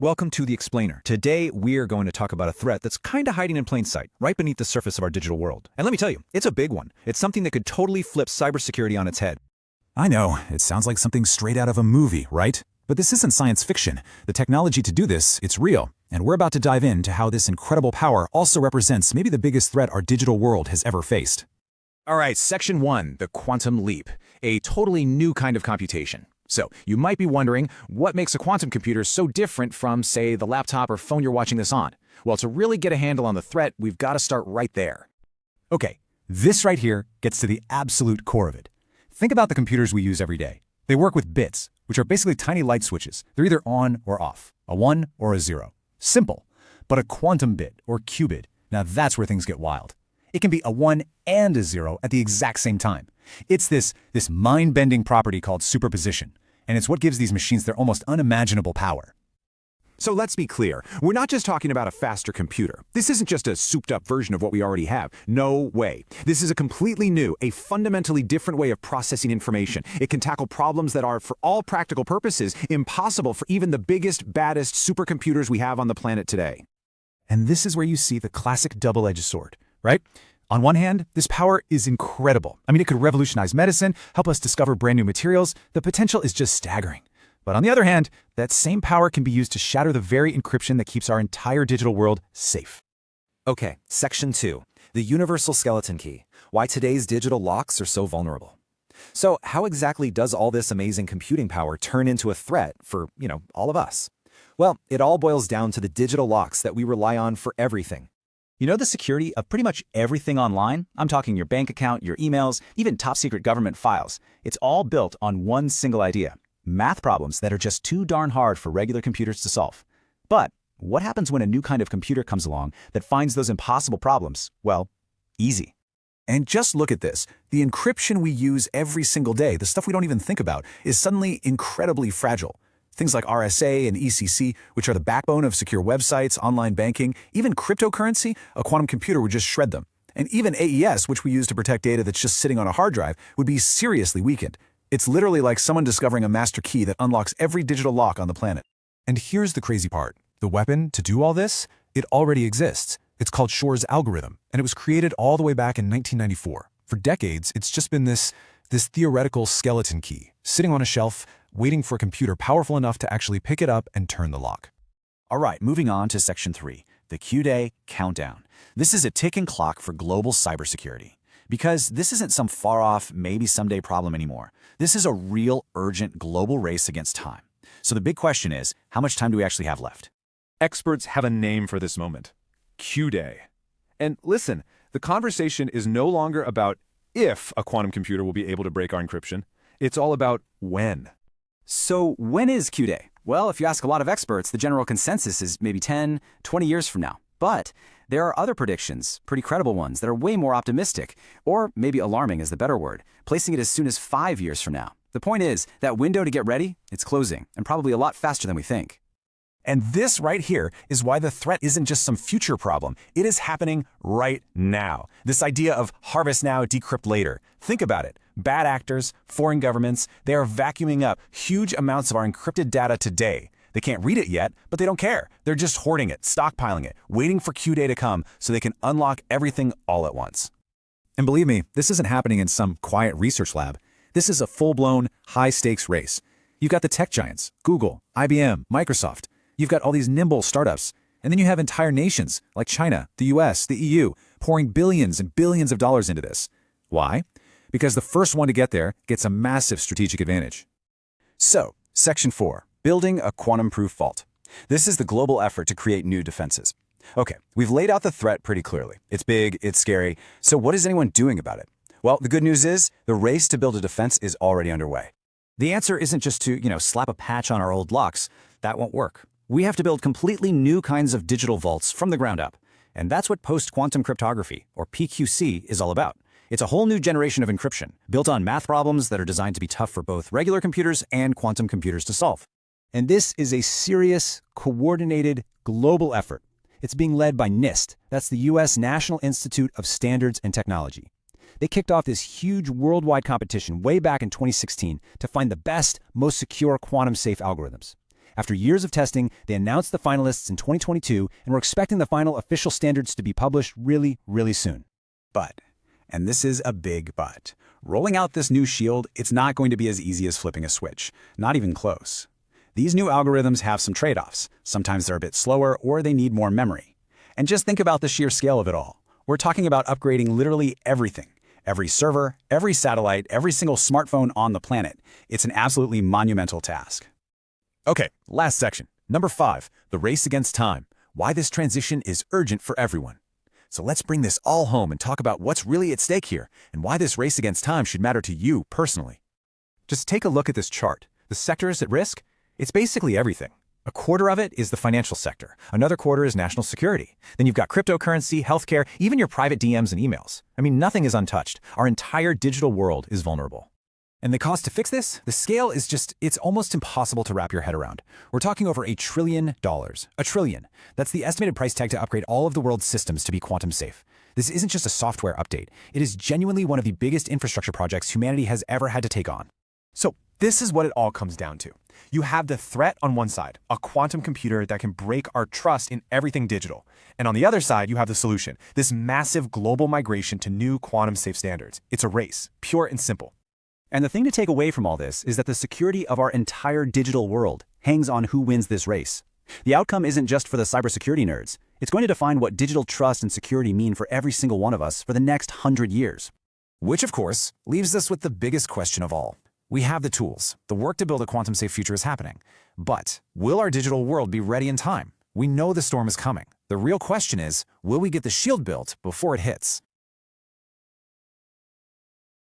Welcome to The Explainer. Today, we're going to talk about a threat that's kind of hiding in plain sight, right beneath the surface of our digital world. And let me tell you, it's a big one. It's something that could totally flip cybersecurity on its head. I know, it sounds like something straight out of a movie, right? But this isn't science fiction. The technology to do this, it's real. And we're about to dive into how this incredible power also represents maybe the biggest threat our digital world has ever faced. All right, Section 1, the quantum leap, a totally new kind of computation. So, you might be wondering, what makes a quantum computer so different from, say, the laptop or phone you're watching this on? Well, to really get a handle on the threat, we've got to start right there. Okay, this right here gets to the absolute core of it. Think about the computers we use every day. They work with bits, which are basically tiny light switches. They're either on or off, a 1 or a 0. Simple. But a quantum bit, or qubit, now that's where things get wild. It can be a 1 and a 0 at the exact same time. It's this mind-bending property called superposition, and it's what gives these machines their almost unimaginable power. So let's be clear, we're not just talking about a faster computer. This isn't just a souped-up version of what we already have. No way. This is a completely new, a fundamentally different way of processing information. It can tackle problems that are, for all practical purposes, impossible for even the biggest, baddest supercomputers we have on the planet today. And this is where you see the classic double-edged sword, right? On one hand, this power is incredible. I mean, it could revolutionize medicine, help us discover brand new materials. The potential is just staggering. But on the other hand, that same power can be used to shatter the very encryption that keeps our entire digital world safe. Okay, Section 2, the universal skeleton key, why today's digital locks are so vulnerable. So how exactly does all this amazing computing power turn into a threat for, all of us? Well, it all boils down to the digital locks that we rely on for everything. You know the security of pretty much everything online? I'm talking your bank account, your emails, even top-secret government files. It's all built on one single idea: math problems that are just too darn hard for regular computers to solve. But what happens when a new kind of computer comes along that finds those impossible problems, well, easy? And just look at this. The encryption we use every single day, the stuff we don't even think about, is suddenly incredibly fragile. Things like RSA and ECC, which are the backbone of secure websites, online banking, even cryptocurrency, a quantum computer would just shred them. And even AES, which we use to protect data that's just sitting on a hard drive, would be seriously weakened. It's literally like someone discovering a master key that unlocks every digital lock on the planet. And here's the crazy part. The weapon to do all this, it already exists. It's called Shor's algorithm, and it was created all the way back in 1994. For decades, it's just been this theoretical skeleton key, sitting on a shelf, waiting for a computer powerful enough to actually pick it up and turn the lock. All right, moving on to Section 3, the Q-Day countdown. This is a ticking clock for global cybersecurity. Because this isn't some far-off, maybe someday problem anymore. This is a real, urgent global race against time. So the big question is, how much time do we actually have left? Experts have a name for this moment: Q-Day. And listen, the conversation is no longer about if a quantum computer will be able to break our encryption. It's all about when. So when is Q-Day? Well, if you ask a lot of experts, the general consensus is maybe 10, 20 years from now. But there are other predictions, pretty credible ones, that are way more optimistic, or maybe alarming is the better word, placing it as soon as 5 years from now. The point is, that window to get ready, it's closing, and probably a lot faster than we think. And this right here is why the threat isn't just some future problem. It is happening right now. This idea of harvest now, decrypt later. Think about it. Bad actors, foreign governments, they are vacuuming up huge amounts of our encrypted data today. They can't read it yet, but they don't care. They're just hoarding it, stockpiling it, waiting for Q-Day to come so they can unlock everything all at once. And believe me, this isn't happening in some quiet research lab. This is a full-blown, high-stakes race. You've got the tech giants, Google, IBM, Microsoft. You've got all these nimble startups. And then you have entire nations like China, the US, the EU, pouring billions and billions of dollars into this. Why? Because the first one to get there gets a massive strategic advantage. So, Section 4, building a quantum-proof vault. This is the global effort to create new defenses. Okay, we've laid out the threat pretty clearly. It's big, it's scary. So what is anyone doing about it? Well, the good news is the race to build a defense is already underway. The answer isn't just to, slap a patch on our old locks. That won't work. We have to build completely new kinds of digital vaults from the ground up. And that's what post-quantum cryptography, or PQC, is all about. It's a whole new generation of encryption, built on math problems that are designed to be tough for both regular computers and quantum computers to solve. And this is a serious, coordinated, global effort. It's being led by NIST, that's the U.S. National Institute of Standards and Technology. They kicked off this huge worldwide competition way back in 2016 to find the best, most secure quantum-safe algorithms. After years of testing, they announced the finalists in 2022, and we're expecting the final official standards to be published really, really soon. But, and this is a big but, rolling out this new shield, it's not going to be as easy as flipping a switch. Not even close. These new algorithms have some trade-offs. Sometimes they're a bit slower or they need more memory. And just think about the sheer scale of it all. We're talking about upgrading literally everything. Every server, every satellite, every single smartphone on the planet. It's an absolutely monumental task. Okay, last section. Number 5, the race against time. Why this transition is urgent for everyone. So let's bring this all home and talk about what's really at stake here and why this race against time should matter to you personally. Just take a look at this chart. The sectors at risk? It's basically everything. A quarter of it is the financial sector. Another quarter is national security. Then you've got cryptocurrency, healthcare, even your private DMs and emails. I mean, nothing is untouched. Our entire digital world is vulnerable. And the cost to fix this? The scale is it's almost impossible to wrap your head around. We're talking over $1 trillion. $1 trillion. That's the estimated price tag to upgrade all of the world's systems to be quantum safe. This isn't just a software update. It is genuinely one of the biggest infrastructure projects humanity has ever had to take on. So this is what it all comes down to. You have the threat on one side, a quantum computer that can break our trust in everything digital. And on the other side, you have the solution, this massive global migration to new quantum safe standards. It's a race, pure and simple. And the thing to take away from all this is that the security of our entire digital world hangs on who wins this race. The outcome isn't just for the cybersecurity nerds. It's going to define what digital trust and security mean for every single one of us for the next 100 years. Which, of course, leaves us with the biggest question of all. We have the tools. The work to build a quantum-safe future is happening. But will our digital world be ready in time? We know the storm is coming. The real question is, will we get the shield built before it hits?